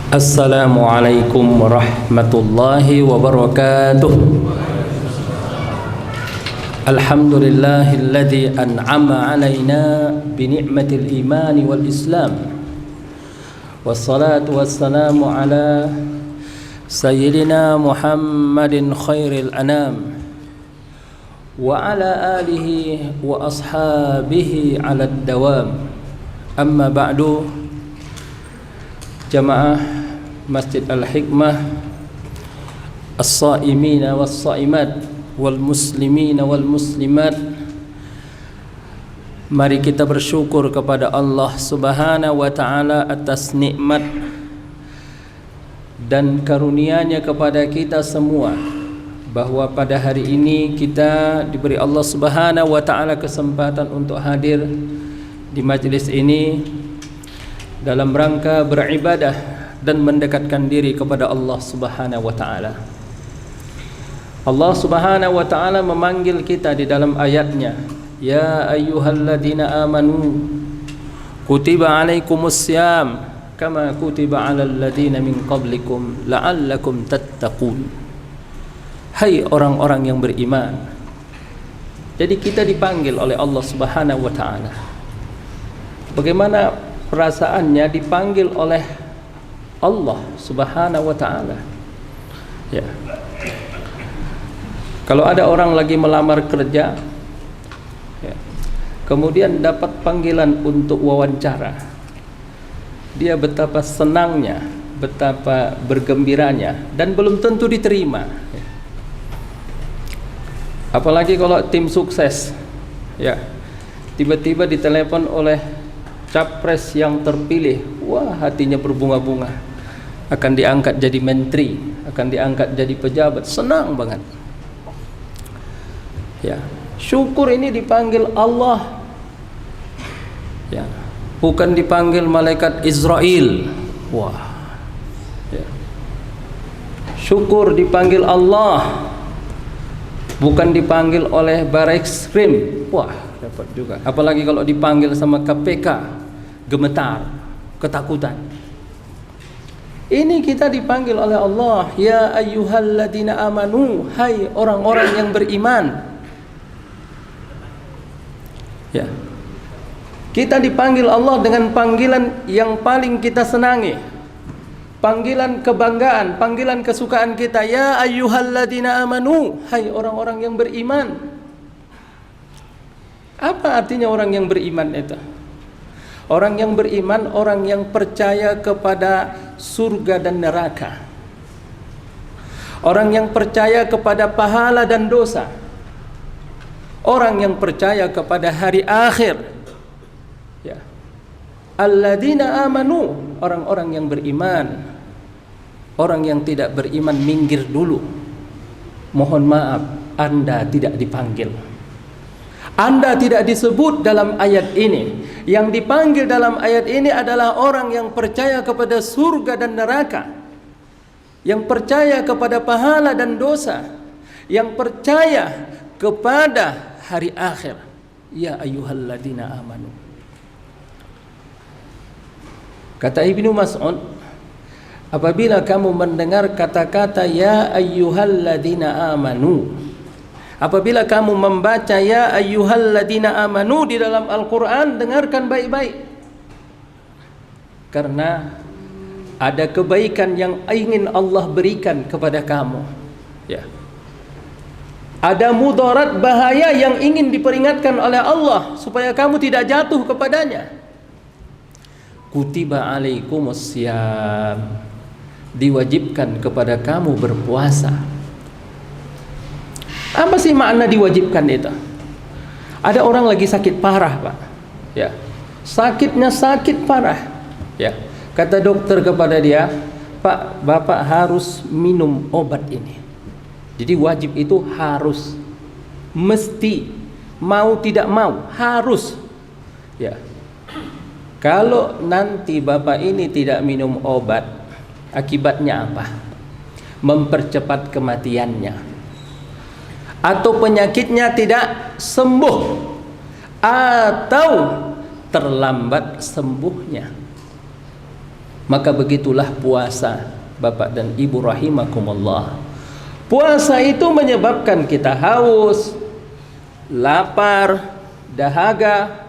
Assalamualaikum warahmatullahi wabarakatuh. Alhamdulillahilladzi an'ama alaina bi ni'matil imani wal islam. Wassalatu wassalamu ala sayyidina Muhammadin khairil anam wa ala alihi wa ashabihi ala dawam. Amma ba'du. Jamaah Masjid Al-Hikmah, as-saimina was-saimat wal muslimina wal muslimat, mari kita bersyukur kepada Allah Subhanahu wa taala atas nikmat dan karunia-Nya kepada kita semua, bahwa pada hari ini kita diberi Allah Subhanahu wa taala kesempatan untuk hadir di majelis ini dalam rangka beribadah dan mendekatkan diri kepada Allah Subhanahu wa taala. Allah Subhanahu wa taala memanggil kita di dalam ayatnya, ya ayyuhalladzina amanu kutiba alaikumussyam kama kutiba alal ladzina min qablikum la'allakum tattaqun. Hai orang-orang yang beriman. Jadi kita dipanggil oleh Allah Subhanahu wa taala. Bagaimana perasaannya dipanggil oleh Allah Subhanahu wa taala? Ya. Kalau ada orang lagi melamar kerja, ya, kemudian dapat panggilan untuk wawancara, dia betapa senangnya, betapa bergembiranya, dan belum tentu diterima. Ya. Apalagi kalau tim sukses, ya, tiba-tiba ditelepon oleh capres yang terpilih, wah hatinya berbunga-bunga, akan diangkat jadi menteri, akan diangkat jadi pejabat, senang banget. Ya, syukur ini dipanggil Allah, ya, bukan dipanggil malaikat Israel. Wah, ya. Syukur dipanggil Allah, bukan dipanggil oleh Barreskrim. Wah, dapat juga. Apalagi kalau dipanggil sama KPK, gemetar, ketakutan. Ini kita dipanggil oleh Allah, ya ayyuhalladzina amanu, hai orang-orang yang beriman. Ya. Kita dipanggil Allah dengan panggilan yang paling kita senangi. Panggilan kebanggaan, panggilan kesukaan kita, ya ayyuhalladzina amanu, hai orang-orang yang beriman. Apa artinya orang yang beriman itu? Orang yang beriman, orang yang percaya kepada surga dan neraka. Orang yang percaya kepada pahala dan dosa. Orang yang percaya kepada hari akhir. Ya. Alladzina amanu, orang-orang yang beriman. Orang yang tidak beriman minggir dulu. Mohon maaf, Anda tidak dipanggil. Anda tidak disebut dalam ayat ini. Yang dipanggil dalam ayat ini adalah orang yang percaya kepada surga dan neraka, yang percaya kepada pahala dan dosa, yang percaya kepada hari akhir. Ya ayyuhalladzina amanu. Kata Ibnu Mas'ud, apabila kamu mendengar kata-kata ya ayyuhalladzina amanu, apabila kamu membaca ya ayyuhalladzina amanu di dalam Al-Quran, dengarkan baik-baik. Karena ada kebaikan yang ingin Allah berikan kepada kamu. Ya. Ada mudarat bahaya yang ingin diperingatkan oleh Allah supaya kamu tidak jatuh kepadanya. Kutiba alaikumussyam, diwajibkan kepada kamu berpuasa. Apa sih makna diwajibkan itu? Ada orang lagi sakit parah, Pak. Ya. Sakitnya sakit parah. Ya. Kata dokter kepada dia, "Pak, Bapak harus minum obat ini." Jadi wajib itu harus, mesti, mau tidak mau, harus. Ya. Kalau nanti Bapak ini tidak minum obat, akibatnya apa? Mempercepat kematiannya. Atau penyakitnya tidak sembuh, atau terlambat sembuhnya. Maka begitulah puasa, Bapak dan Ibu rahimakumullah. Puasa itu menyebabkan kita haus, lapar, dahaga.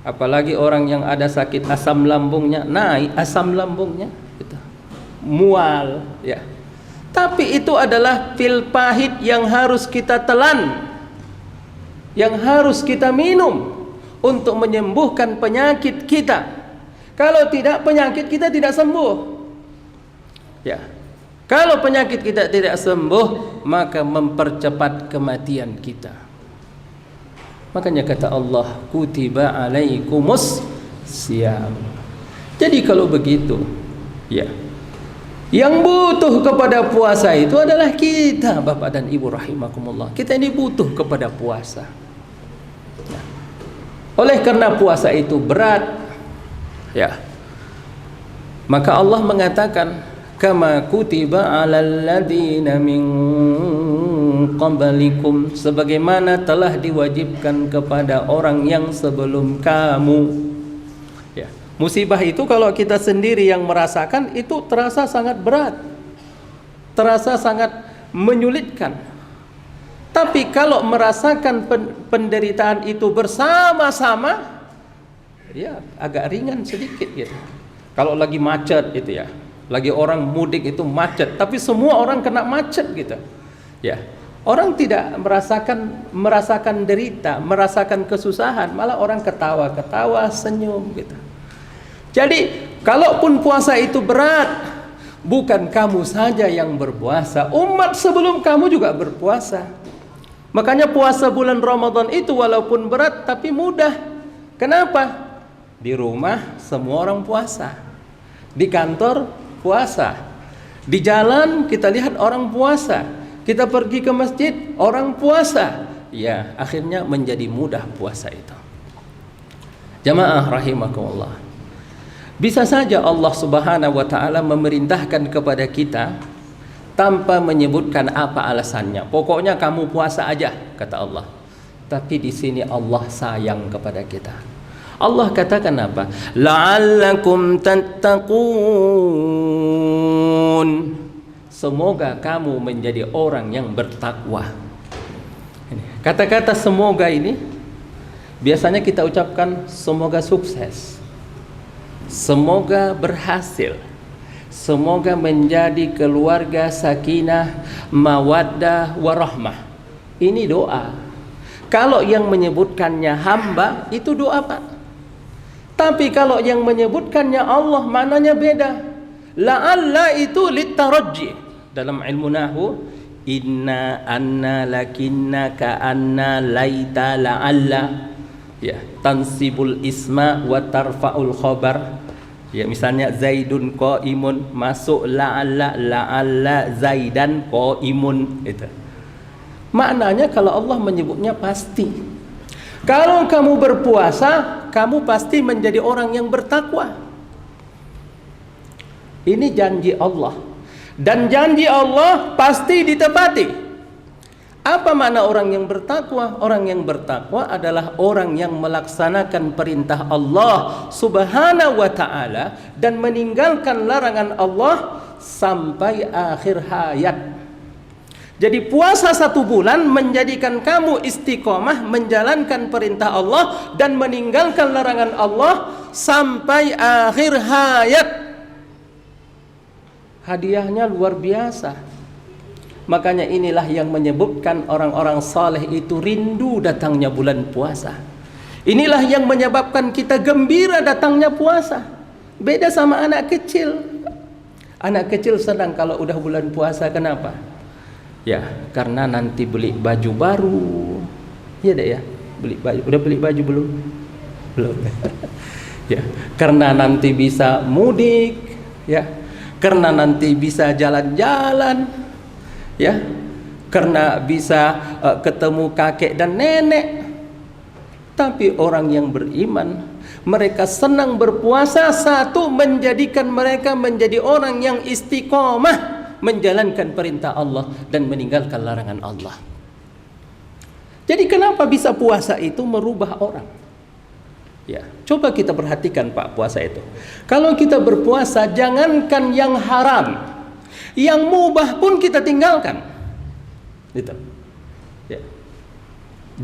Apalagi orang yang ada sakit asam lambungnya, naik asam lambungnya gitu. Mual ya. Tapi itu adalah pil pahit yang harus kita telan, yang harus kita minum untuk menyembuhkan penyakit kita. Kalau tidak, penyakit kita tidak sembuh. Ya. Kalau penyakit kita tidak sembuh, maka mempercepat kematian kita. Makanya kata Allah, kutiba alaikumus siyam. Jadi kalau begitu, ya, yang butuh kepada puasa itu adalah kita, Bapak dan Ibu rahimakumullah. Kita ini butuh kepada puasa. Ya. Oleh karena puasa itu berat, ya, maka Allah mengatakan, kama kutiba alal ladzina min qablikum, sebagaimana telah diwajibkan kepada orang yang sebelum kamu. Ya, musibah itu kalau kita sendiri yang merasakan itu terasa sangat berat, terasa sangat menyulitkan. Tapi kalau merasakan penderitaan itu bersama-sama, ya agak ringan sedikit gitu. Kalau lagi macet gitu ya, lagi orang mudik itu macet, tapi semua orang kena macet gitu. Ya, orang tidak merasakan derita, merasakan kesusahan, malah orang ketawa-ketawa, senyum gitu. Jadi, kalaupun puasa itu berat, bukan kamu saja yang berpuasa, umat sebelum kamu juga berpuasa. Makanya puasa bulan Ramadan itu walaupun berat tapi mudah. Kenapa? Di rumah semua orang puasa, di kantor puasa, di jalan kita lihat orang puasa, kita pergi ke masjid orang puasa. Ya, akhirnya menjadi mudah puasa itu. Jamaah rahimakumullah. Bisa saja Allah Subhanahu wa taala memerintahkan kepada kita tanpa menyebutkan apa alasannya. Pokoknya kamu puasa aja, kata Allah. Tapi di sini Allah sayang kepada kita. Allah katakan apa? La'allakum tattaqun. Semoga kamu menjadi orang yang bertakwa. Kata-kata semoga ini biasanya kita ucapkan semoga sukses, semoga berhasil, semoga menjadi keluarga sakinah, mawaddah, warahmah. Ini doa. Kalau yang menyebutkannya hamba, itu doa, Pak. Tapi kalau yang menyebutkannya Allah, maknanya beda. La'alla itu litarajji. Dalam ilmu nahwu, inna anna lakinna ka'anna laita la'alla. Ya, tansibul isma wa tarfa'ul khabar. Ya, misalnya Zaidun qaimun, masuk la'alla Zaidan qaimun itu. Maknanya kalau Allah menyebutnya pasti. Kalau kamu berpuasa, kamu pasti menjadi orang yang bertakwa. Ini janji Allah. Dan janji Allah pasti ditepati. Apa makna orang yang bertakwa? Orang yang bertakwa adalah orang yang melaksanakan perintah Allah Subhanahu wa ta'ala dan meninggalkan larangan Allah sampai akhir hayat. Jadi puasa 1 bulan menjadikan kamu istiqomah menjalankan perintah Allah dan meninggalkan larangan Allah sampai akhir hayat. Hadiahnya luar biasa. Makanya inilah yang menyebabkan orang-orang saleh itu rindu datangnya bulan puasa. Inilah yang menyebabkan kita gembira datangnya puasa. Beda sama anak kecil. Anak kecil senang kalau udah bulan puasa. Kenapa? Ya, karena nanti beli baju baru. Iya deh ya, beli baju. Udah beli baju belum? Belum. Ya, karena nanti bisa mudik, ya. Karena nanti bisa jalan-jalan, ya. Karena bisa ketemu kakek dan nenek. Tapi orang yang beriman, mereka senang berpuasa, satu menjadikan mereka menjadi orang yang istiqomah menjalankan perintah Allah dan meninggalkan larangan Allah. Jadi kenapa bisa puasa itu merubah orang? Ya, coba kita perhatikan Pak puasa itu. Kalau kita berpuasa, jangankan yang haram, yang mubah pun kita tinggalkan. Gitu. Ya.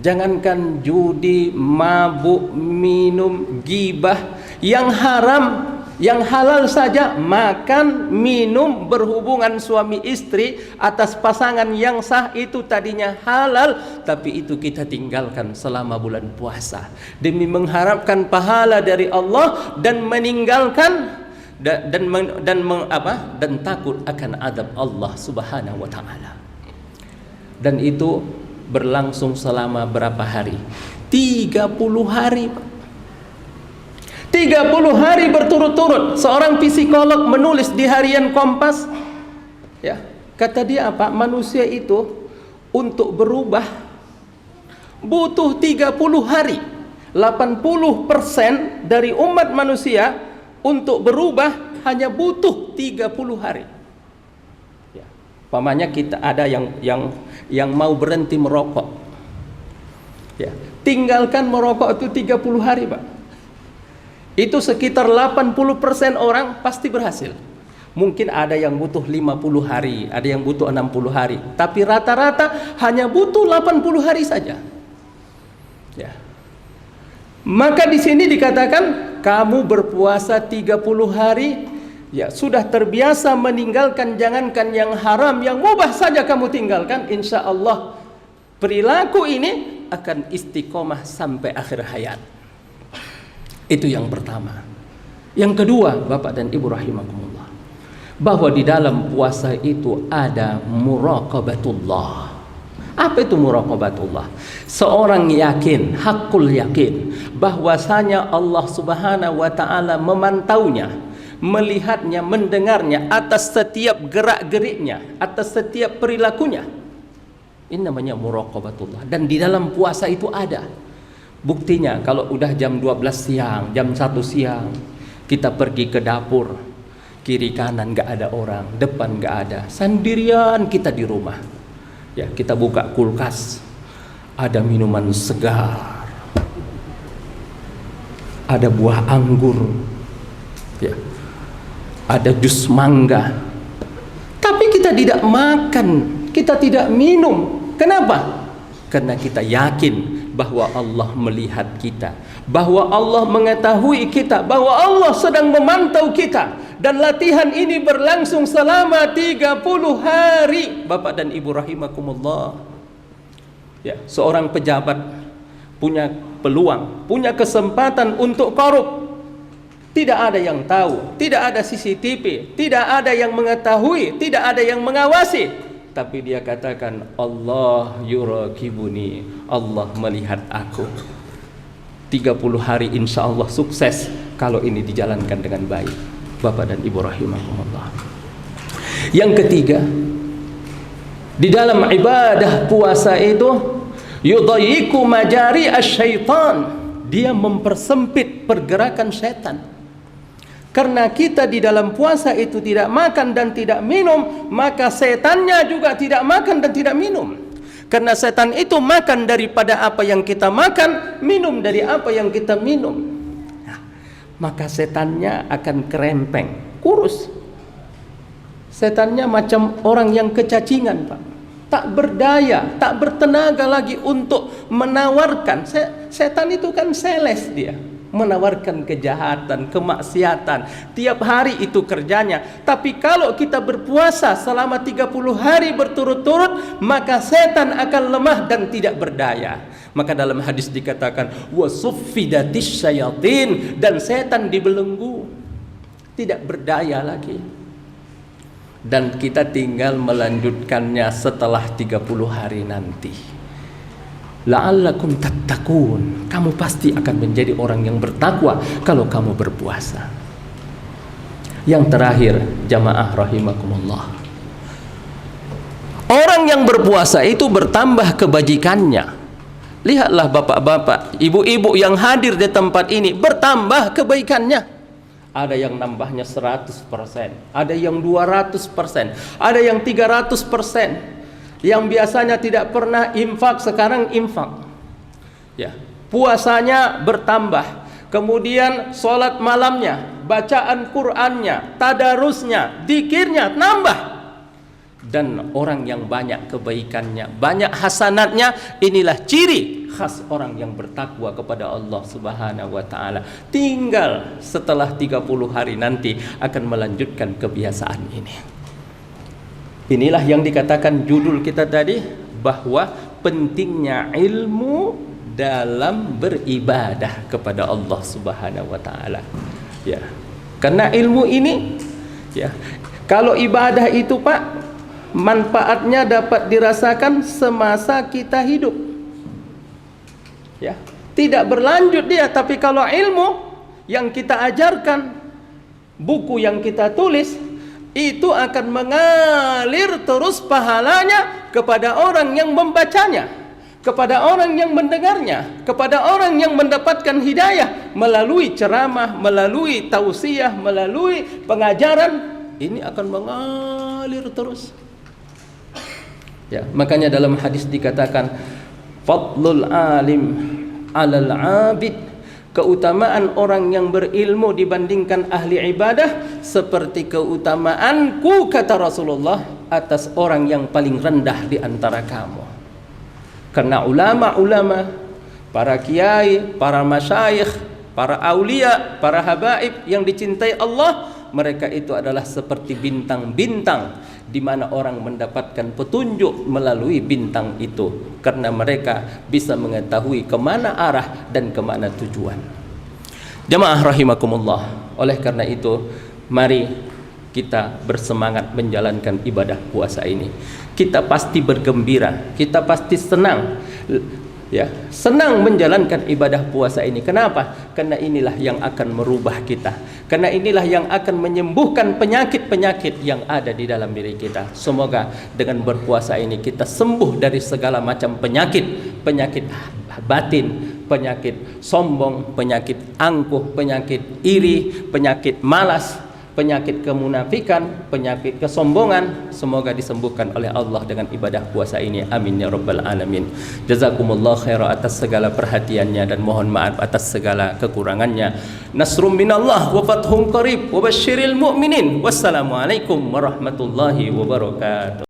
Jangankan judi, mabuk, minum, gibah, yang haram, yang halal saja, makan, minum, berhubungan suami istri atas pasangan yang sah itu tadinya halal, tapi itu kita tinggalkan selama bulan puasa demi mengharapkan pahala dari Allah dan meninggalkan dan takut akan azab Allah Subhanahu wa taala. Dan itu berlangsung selama berapa hari? 30 hari, Pak. 30 hari berturut-turut. Seorang psikolog menulis di harian Kompas, ya, kata dia apa? Manusia itu untuk berubah butuh 30 hari. 80% dari umat manusia untuk berubah hanya butuh 30 hari. Ya. Pamannya kita ada yang mau berhenti merokok. Ya, tinggalkan merokok itu 30 hari, Pak. Itu sekitar 80% orang pasti berhasil. Mungkin ada yang butuh 50 hari, ada yang butuh 60 hari, tapi rata-rata hanya butuh 80 hari saja. Ya. Maka di sini dikatakan kamu berpuasa 30 hari, ya sudah terbiasa meninggalkan, jangankan yang haram, yang mubah saja kamu tinggalkan, insya Allah perilaku ini akan istiqomah sampai akhir hayat. Itu yang pertama. Yang kedua, Bapak dan Ibu rahimakumullah, bahwa di dalam puasa itu ada muraqabatullah. Apa itu muraqabatullah? Seorang yakin, hakul yakin, bahwasanya Allah Subhanahu wa taala memantaunya, melihatnya, mendengarnya atas setiap gerak-geriknya, atas setiap perilakunya. Ini namanya muraqabatullah. Dan di dalam puasa itu ada. Buktinya kalau udah jam 12 siang, jam 1 siang, kita pergi ke dapur, kiri kanan gak ada orang, depan gak ada, sendirian kita di rumah. Ya, kita buka kulkas, ada minuman segar, ada buah anggur, ya, ada jus mangga. Tapi kita tidak makan, kita tidak minum. Kenapa? Karena kita yakin bahwa Allah melihat kita, bahwa Allah mengetahui kita, bahwa Allah sedang memantau kita. Dan latihan ini berlangsung selama 30 hari, Bapak dan Ibu rahimakumullah. Ya, seorang pejabat punya peluang, punya kesempatan untuk korup. Tidak ada yang tahu, tidak ada CCTV, tidak ada yang mengetahui, tidak ada yang mengawasi. Tapi dia katakan, Allah yuraqibuni, Allah melihat aku. 30 hari insya Allah sukses kalau ini dijalankan dengan baik, Bapak dan Ibu rahimahumullah. Yang ketiga, di dalam ibadah puasa itu yudayyiqu majari asyaitan, dia mempersempit pergerakan setan. Karena kita di dalam puasa itu tidak makan dan tidak minum, maka setannya juga tidak makan dan tidak minum. Karena setan itu makan daripada apa yang kita makan, minum dari apa yang kita minum. Nah, maka setannya akan kerempeng, kurus. Setannya macam orang yang kecacingan, Pak. Tak berdaya, tak bertenaga lagi untuk menawarkan. Setan itu kan sales dia, menawarkan kejahatan, kemaksiatan. Tiap hari itu kerjanya. Tapi kalau kita berpuasa selama 30 hari berturut-turut, maka setan akan lemah dan tidak berdaya. Maka dalam hadis dikatakan wasuffidatis syayatin, dan setan dibelenggu, tidak berdaya lagi. Dan kita tinggal melanjutkannya setelah 30 hari nanti. La'allakum tattaqun, kamu pasti akan menjadi orang yang bertakwa kalau kamu berpuasa. Yang terakhir, jamaah rahimakumullah, orang yang berpuasa itu bertambah kebajikannya. Lihatlah bapak-bapak, ibu-ibu yang hadir di tempat ini, bertambah kebaikannya. Ada yang nambahnya 100%, ada yang 200%, ada yang 300%. Yang biasanya tidak pernah infak, sekarang infak. Ya, puasanya bertambah. kemudian sholat malamnya, bacaan Qur'annya, tadarusnya, dzikirnya nambah. Dan orang yang banyak kebaikannya, banyak hasanatnya, inilah ciri khas orang yang bertakwa kepada Allah Subhanahu wa taala. Tinggal setelah 30 hari nanti akan melanjutkan kebiasaan ini. Inilah yang dikatakan judul kita tadi, bahwa pentingnya ilmu dalam beribadah kepada Allah Subhanahu wa taala. Ya. Karena ilmu ini, ya, kalau ibadah itu Pak, manfaatnya dapat dirasakan semasa kita hidup, ya, tidak berlanjut dia. Tapi kalau ilmu yang kita ajarkan, buku yang kita tulis, itu akan mengalir terus pahalanya kepada orang yang membacanya, kepada orang yang mendengarnya, kepada orang yang mendapatkan hidayah melalui ceramah, melalui tausiah, melalui pengajaran. Ini akan mengalir terus. Ya, makanya dalam hadis dikatakan fadlul alim 'alal 'abid, keutamaan orang yang berilmu dibandingkan ahli ibadah seperti keutamaanku, kata Rasulullah, atas orang yang paling rendah di antara kamu. Karena ulama-ulama, para kiai, para masyayikh, para aulia, para habaib yang dicintai Allah, mereka itu adalah seperti bintang-bintang di mana orang mendapatkan petunjuk melalui bintang itu, karena mereka bisa mengetahui kemana arah dan kemana tujuan. Jamaah rahimakumullah, oleh karena itu mari kita bersemangat menjalankan ibadah puasa ini. Kita pasti bergembira, kita pasti senang, ya, senang menjalankan ibadah puasa ini. Kenapa? Karena inilah yang akan merubah kita, karena inilah yang akan menyembuhkan penyakit-penyakit yang ada di dalam diri kita. Semoga dengan berpuasa ini kita sembuh dari segala macam penyakit, penyakit batin, penyakit sombong, penyakit angkuh, penyakit iri, penyakit malas, penyakit kemunafikan, penyakit kesombongan. Semoga disembuhkan oleh Allah dengan ibadah puasa ini. Amin ya rabbal alamin. Jazakumullah khairan atas segala perhatiannya, dan mohon maaf atas segala kekurangannya. Nasrum minallah wa fathun qarib wa basyiril mu'minin. Wassalamualaikum warahmatullahi wabarakatuh.